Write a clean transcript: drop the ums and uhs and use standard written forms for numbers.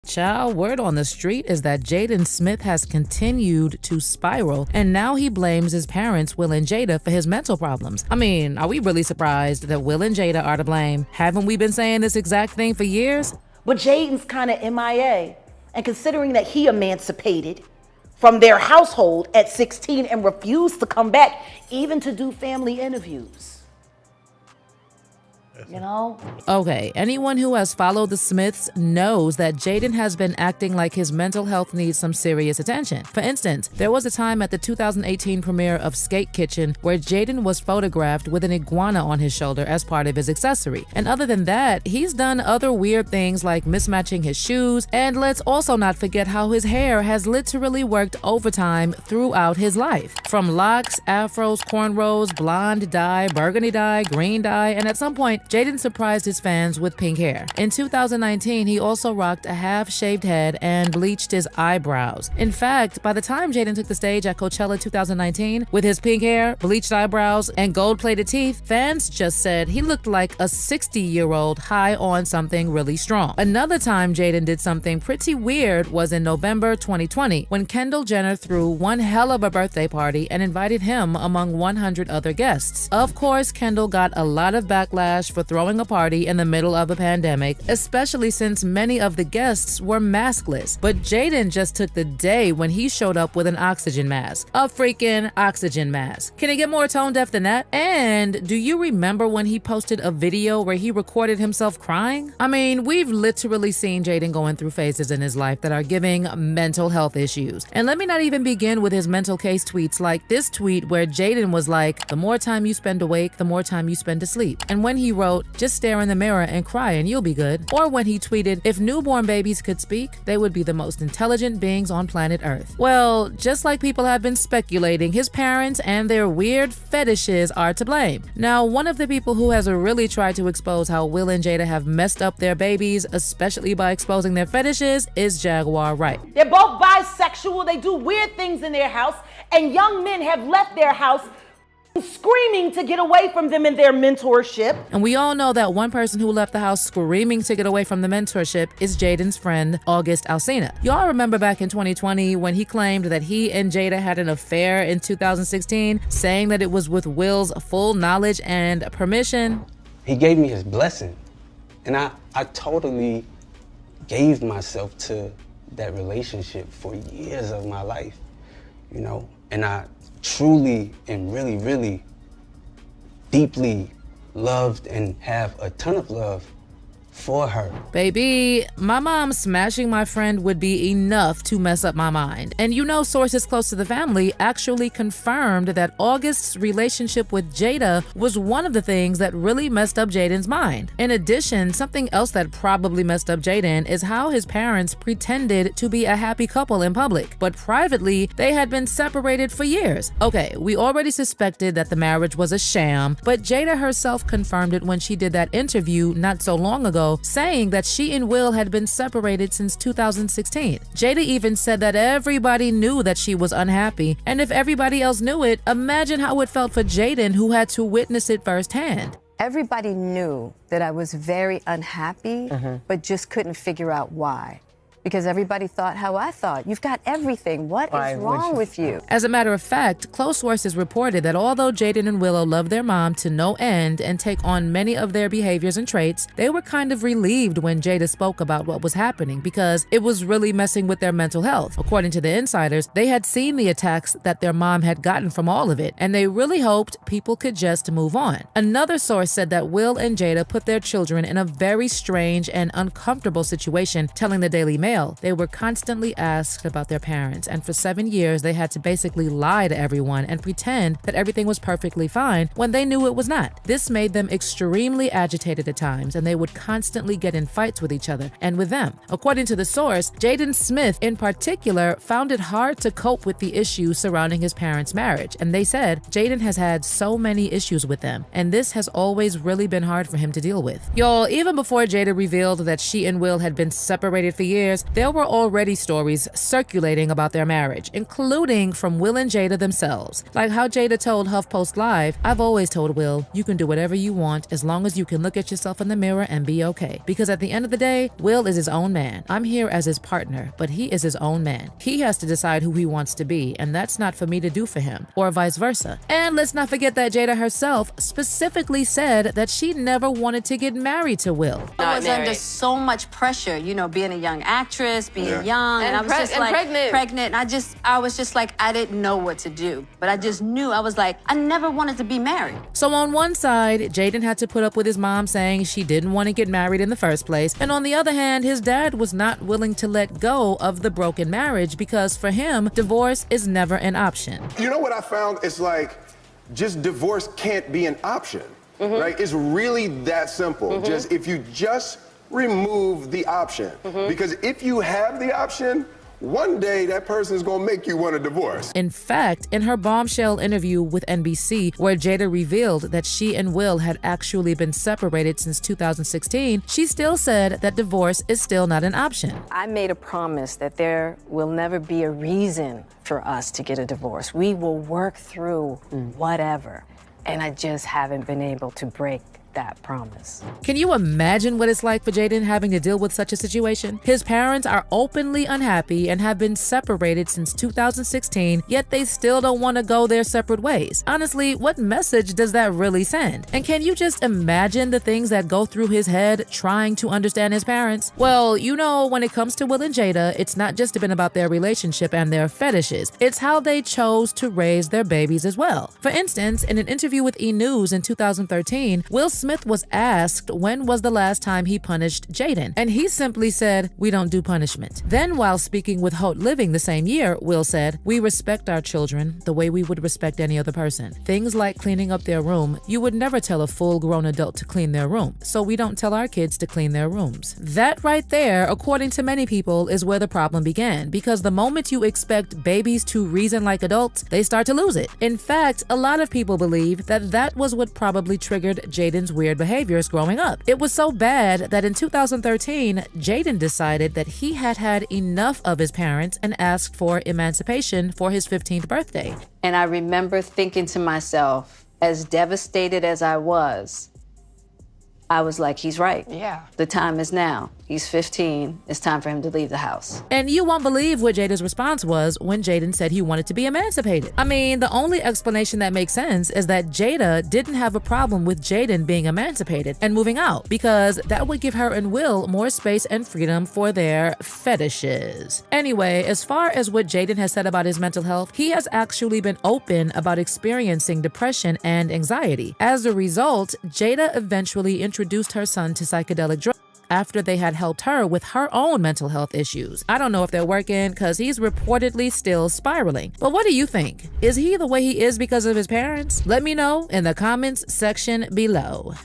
Child, word on the street is that Jaden Smith has continued to spiral, and now he blames his parents, Will and Jada, for his mental problems. I mean, are we really surprised that Will and Jada are to blame? Haven't we been saying this exact thing for years? But Jaden's kind of MIA, and considering that he emancipated from their household at 16 and refused to come back even to do family interviews. You know? Okay, anyone who has followed the Smiths knows that Jaden has been acting like his mental health needs some serious attention. For instance, there was a time at the 2018 premiere of Skate Kitchen where Jaden was photographed with an iguana on his shoulder as part of his accessory. And other than that, he's done other weird things like mismatching his shoes, and let's also not forget how his hair has literally worked overtime throughout his life. From locks, afros, cornrows, blonde dye, burgundy dye, green dye, and at some point, Jaden surprised his fans with pink hair. In 2019, he also rocked a half-shaved head and bleached his eyebrows. In fact, by the time Jaden took the stage at Coachella 2019 with his pink hair, bleached eyebrows, and gold-plated teeth, fans just said he looked like a 60-year-old high on something really strong. Another time Jaden did something pretty weird was in November 2020 when Kendall Jenner threw one hell of a birthday party and invited him among 100 other guests. Of course, Kendall got a lot of backlash for throwing a party in the middle of a pandemic, especially since many of the guests were maskless. But Jaden just took the day when he showed up with an oxygen mask. A freaking oxygen mask. Can it get more tone deaf than that? And do you remember when he posted a video where he recorded himself crying? I mean, we've literally seen Jaden going through phases in his life that are giving mental health issues. And let me not even begin with his mental case tweets like this tweet where Jaden was like, the more time you spend awake, the more time you spend asleep. And when he wrote, just stare in the mirror and cry and you'll be good. Or when he tweeted, if newborn babies could speak, they would be the most intelligent beings on planet Earth. Well, just like people have been speculating, his parents and their weird fetishes are to blame. Now, one of the people who has really tried to expose how Will and Jada have messed up their babies, especially by exposing their fetishes, is Jaguar Wright. They're both bisexual, they do weird things in their house, and young men have left their house screaming to get away from them in their mentorship. And we all know that one person who left the house screaming to get away from the mentorship is Jaden's friend, August Alsina. Y'all remember back in 2020 when he claimed that he and Jada had an affair in 2016, saying that it was with Will's full knowledge and permission? He gave me his blessing, and I totally gave myself to that relationship for years of my life, you know, and I truly and really deeply loved and have a ton of love for her. Baby, my mom smashing my friend would be enough to mess up my mind. And you know, sources close to the family actually confirmed that August's relationship with Jada was one of the things that really messed up Jaden's mind. In addition, something else that probably messed up Jaden is how his parents pretended to be a happy couple in public, but privately, they had been separated for years. Okay, we already suspected that the marriage was a sham, but Jada herself confirmed it when she did that interview not so long ago, saying that she and Will had been separated since 2016. Jada even said that everybody knew that she was unhappy, and if everybody else knew it, imagine how it felt for Jaden, who had to witness it firsthand. Everybody knew that I was very unhappy, but just couldn't figure out why. Because everybody thought how I thought. You've got everything. What is wrong with you? As a matter of fact, close sources reported that although Jaden and Willow love their mom to no end and take on many of their behaviors and traits, they were kind of relieved when Jada spoke about what was happening because it was really messing with their mental health. According to the insiders, they had seen the attacks that their mom had gotten from all of it, and they really hoped people could just move on. Another source said that Will and Jada put their children in a very strange and uncomfortable situation, telling the Daily Mail they were constantly asked about their parents, and for 7 years they had to basically lie to everyone and pretend that everything was perfectly fine when they knew it was not. This made them extremely agitated at times, and they would constantly get in fights with each other and with them. According to the source, Jaden Smith in particular found it hard to cope with the issues surrounding his parents' marriage, and they said Jaden has had so many issues with them, and this has always really been hard for him to deal with. Y'all, even before Jada revealed that she and Will had been separated for years, years, there were already stories circulating about their marriage, including from Will and Jada themselves. Like how Jada told HuffPost Live, "I've always told Will, you can do whatever you want as long as you can look at yourself in the mirror and be okay. Because at the end of the day, Will is his own man. I'm here as his partner, but he is his own man. He has to decide who he wants to be, and that's not for me to do for him, or vice versa." And let's not forget that Jada herself specifically said that she never wanted to get married to Will. I was under so much pressure, you know, being a young actress, being young, and I was just like pregnant. And I was just like, I didn't know what to do. But I just knew, I was like, I never wanted to be married. So on one side, Jaden had to put up with his mom saying she didn't want to get married in the first place. And on the other hand, his dad was not willing to let go of the broken marriage because for him, divorce is never an option. You know what I found? It's like, just divorce can't be an option, right? It's really that simple. Just if you just remove the option. Because if you have the option, one day that person is gonna make you want a divorce. In fact, in her bombshell interview with NBC, where Jada revealed that she and Will had actually been separated since 2016, she still said that divorce is still not an option. I made a promise that there will never be a reason for us to get a divorce. We will work through whatever. And I just haven't been able to break that promise. Can you imagine what it's like for Jaden having to deal with such a situation? His parents are openly unhappy and have been separated since 2016, yet they still don't want to go their separate ways. Honestly, what message does that really send? And can you just imagine the things that go through his head trying to understand his parents? Well, you know, when it comes to Will and Jada, it's not just been about their relationship and their fetishes. It's how they chose to raise their babies as well. For instance, in an interview with E! News in 2013, Will Smith was asked when was the last time he punished Jaden, and he simply said, "We don't do punishment." Then while speaking with Hot Living the same year, Will said, "We respect our children the way we would respect any other person. Things like cleaning up their room, you would never tell a full-grown adult to clean their room, so we don't tell our kids to clean their rooms." That right there, according to many people, is where the problem began, because the moment you expect babies to reason like adults, they start to lose it. In fact, a lot of people believe that that was what probably triggered Jaden's weird behaviors growing up. It was so bad that in 2013, Jaden decided that he had had enough of his parents and asked for emancipation for his 15th birthday. And I remember thinking to myself, as devastated as I was like, he's right. Yeah. The time is now. He's 15. It's time for him to leave the house. And you won't believe what Jada's response was when Jaden said he wanted to be emancipated. I mean, the only explanation that makes sense is that Jada didn't have a problem with Jaden being emancipated and moving out, because that would give her and Will more space and freedom for their fetishes. Anyway, as far as what Jaden has said about his mental health, he has actually been open about experiencing depression and anxiety. As a result, Jada eventually introduced her son to psychedelic drugs after they had helped her with her own mental health issues. I don't know if they're working because he's reportedly still spiraling. But what do you think? Is he the way he is because of his parents? Let me know in the comments section below.